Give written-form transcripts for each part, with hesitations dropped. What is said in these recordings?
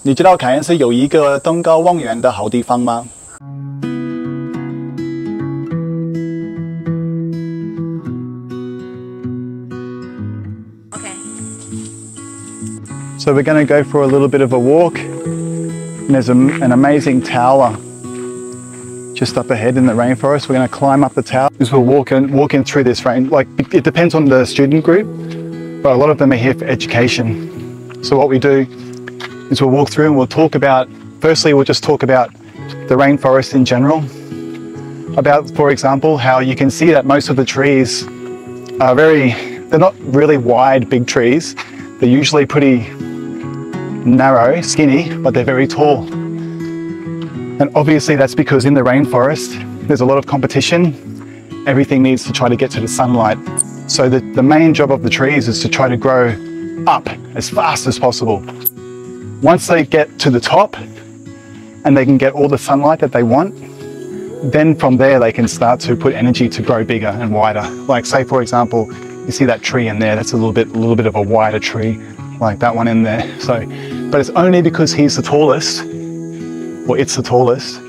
你知道凯恩斯有一个登高望远的好地方吗？ So we're going to go for a little bit of a walk, and there's an amazing tower just up ahead in the rainforest. We're going to climb up the tower as we're walking through this rain. Like, it depends on the student group, but a lot of them are here for education. So what we do is we'll walk through and we'll talk about, firstly we'll just talk about the rainforest in general, about, for example, how you can see that most of the trees are they're not really wide big trees. They're usually pretty narrow, skinny, but they're very tall. And obviously that's because in the rainforest, there's a lot of competition. Everything needs to try to get to the sunlight. So the main job of the trees is to try to grow up as fast as possible. Once they get to the top and they can get all the sunlight that they want, then from there they can start to put energy to grow bigger and wider. Like, say for example, you see that tree in there, that's a little bit of a wider tree, like that one in there. So, but it's only because he's the tallest, or it's the tallest.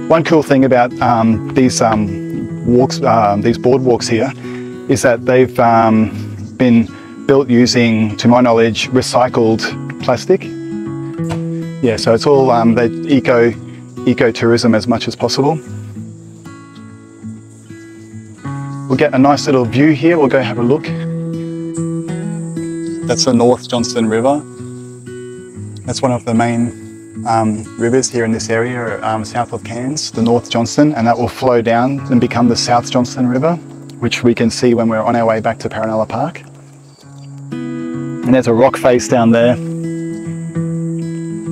One cool thing about these boardwalks here is that they've been built using, to my knowledge, recycled plastic. Yeah, so it's all eco-tourism as much as possible. We'll get a nice little view here. We'll go have a look. That's the North Johnston River. That's one of the main rivers here in this area, south of Cairns, the North Johnston, and that will flow down and become the South Johnston River, which we can see when we're on our way back to Paronellapark. And there's a rock face down there.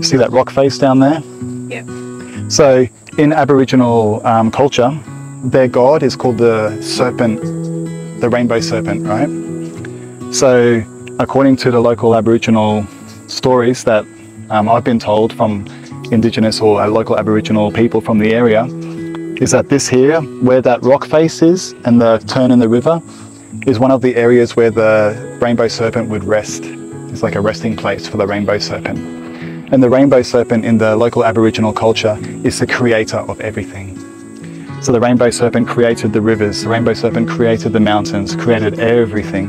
See that rock face down there? Yeah. So in Aboriginal culture, their god is called the serpent, the rainbow serpent, right? So according to the local Aboriginal stories that I've been told from Indigenous or local Aboriginal people from the area, is that this here, where that rock face is and the turn in the river, is one of the areas where the rainbow serpent would rest. It's like a resting place for the rainbow serpent. And the rainbow serpent in the local Aboriginal culture is the creator of everything. So the rainbow serpent created the rivers, the rainbow serpent created the mountains, created everything.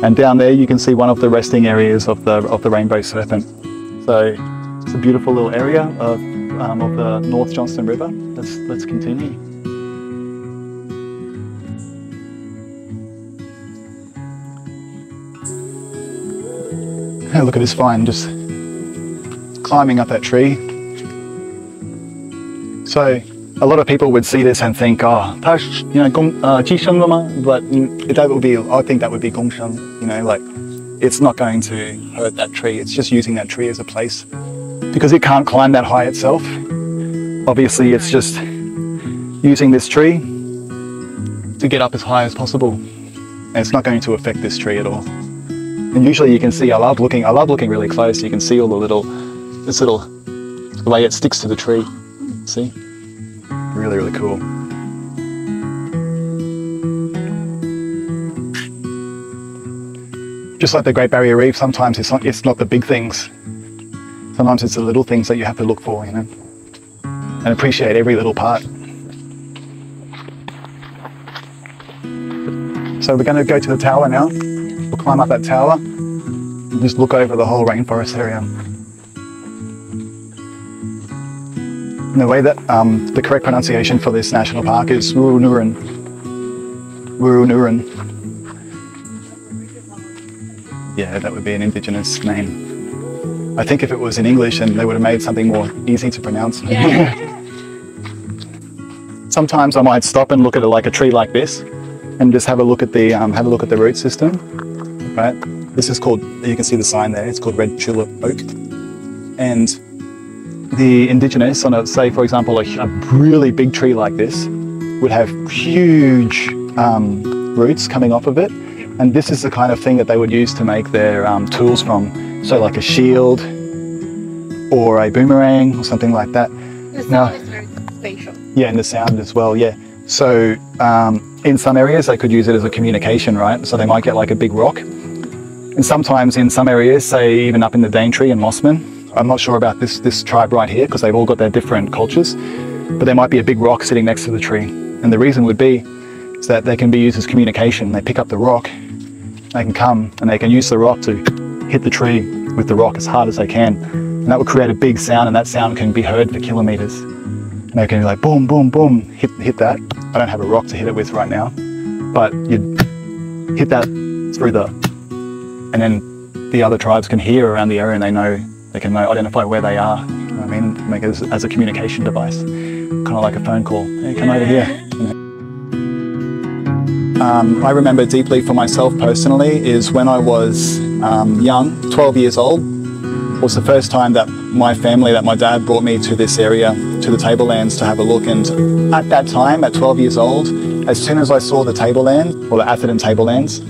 And down there you can see one of the resting areas of the rainbow serpent. So it's a beautiful little area of the North Johnston River. Let's continue. Hey, look at this vine just climbing up that tree. So a lot of people would see this and think, oh, but that would be, I think that would be gongsheng, you know, like it's not going to hurt that tree. It's just using that tree as a place because it can't climb that high itself. Obviously, it's just using this tree to get up as high as possible. And it's not going to affect this tree at all. And usually you can see, I love looking really close. You can see all the the way it sticks to the tree. See? Really, really cool. Just like the Great Barrier Reef, sometimes it's not the big things. Sometimes it's the little things that you have to look for, you know, and appreciate every little part. So we're going to go to the tower now. We'll climb up that tower and just look over the whole rainforest area. And the way that the correct pronunciation for this national park is Wooroonoon. Wooroonoon. Yeah, that would be an Indigenous name. I think if it was in English, then they would have made something more easy to pronounce. Yeah. Sometimes I might stop and look at like a tree like this, and just have a look at the root system. Right. This is called. You can see the sign there. It's called red tulip oak, and the Indigenous, on a, say for example, a really big tree like this, would have huge roots coming off of it, and this is the kind of thing that they would use to make their tools from. So like a shield or a boomerang or something like that. The sound is very spatial. Yeah, and the sound as well, yeah. So in some areas they could use it as a communication, right? So they might get like a big rock And sometimes in some areas, say even up in the Daintree and Mossman, I'm not sure about this tribe right here because they've all got their different cultures, but there might be a big rock sitting next to the tree. And the reason would be is that they can be used as communication. They pick up the rock, they can come and they can use the rock to hit the tree with the rock as hard as they can. And that would create a big sound, and that sound can be heard for kilometers. And they can be like boom, boom, boom, hit that. I don't have a rock to hit it with right now, but you'd hit that through and then the other tribes can hear around the area and they can identify where they are. You know what I mean? Make it as a communication device, kind of like a phone call. Hey, come over here. You know? I remember deeply for myself personally is when I was young, 12 years old, was the first time that my family, that my dad brought me to this area, to the tablelands to have a look. And at that time, at 12 years old, as soon as I saw the tableland, or the Atherton tablelands,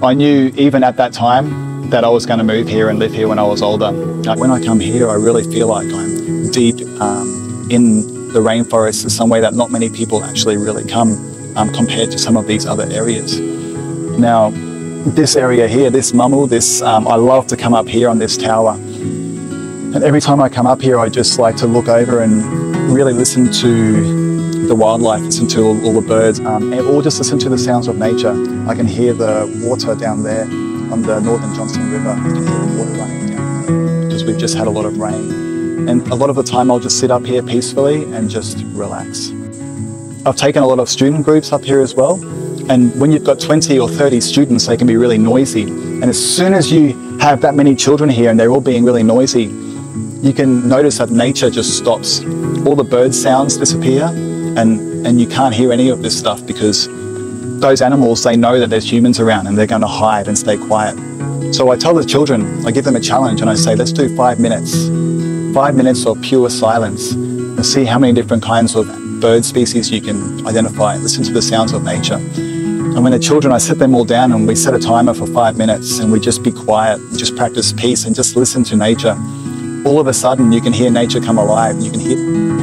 I knew even at that time that I was going to move here and live here when I was older. When I come here, I really feel like I'm deep in the rainforest in some way that not many people actually really come compared to some of these other areas. Now, this area here, this Mamu, I love to come up here on this tower. And every time I come up here, I just like to look over and really listen to the wildlife, listen to all the birds, or just listen to the sounds of nature. I can hear the water down there on the Northern Johnston River. I can hear the water running down there because we've just had a lot of rain. And a lot of the time I'll just sit up here peacefully and just relax. I've taken a lot of student groups up here as well. And when you've got 20 or 30 students, they can be really noisy. And as soon as you have that many children here and they're all being really noisy, you can notice that nature just stops. All the bird sounds disappear. And you can't hear any of this stuff because those animals, they know that there's humans around and they're going to hide and stay quiet. So I tell the children, I give them a challenge and I say, let's do 5 minutes. 5 minutes of pure silence and see how many different kinds of bird species you can identify. Listen to the sounds of nature. And when the children, I sit them all down and we set a timer for 5 minutes and we just be quiet, just practice peace and just listen to nature. All of a sudden you can hear nature come alive. You can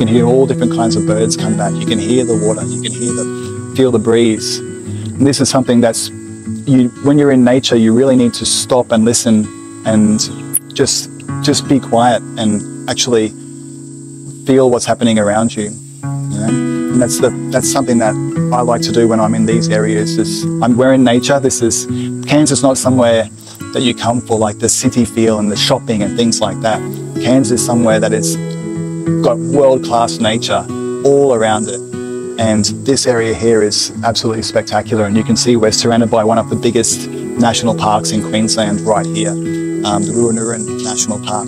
hear all different kinds of birds come back. You can hear the water. You can feel the breeze. And this is something that's, when you're in nature, you really need to stop and listen and just be quiet and actually feel what's happening around you. You know? And that's something that I like to do when I'm in these areas. We're in nature. Cairns is not somewhere that you come for like the city feel and the shopping and things like that. Cairns is somewhere that it's got world-class nature all around it. And this area here is absolutely spectacular. And you can see we're surrounded by one of the biggest national parks in Queensland right here, the Wooroonoon National Park.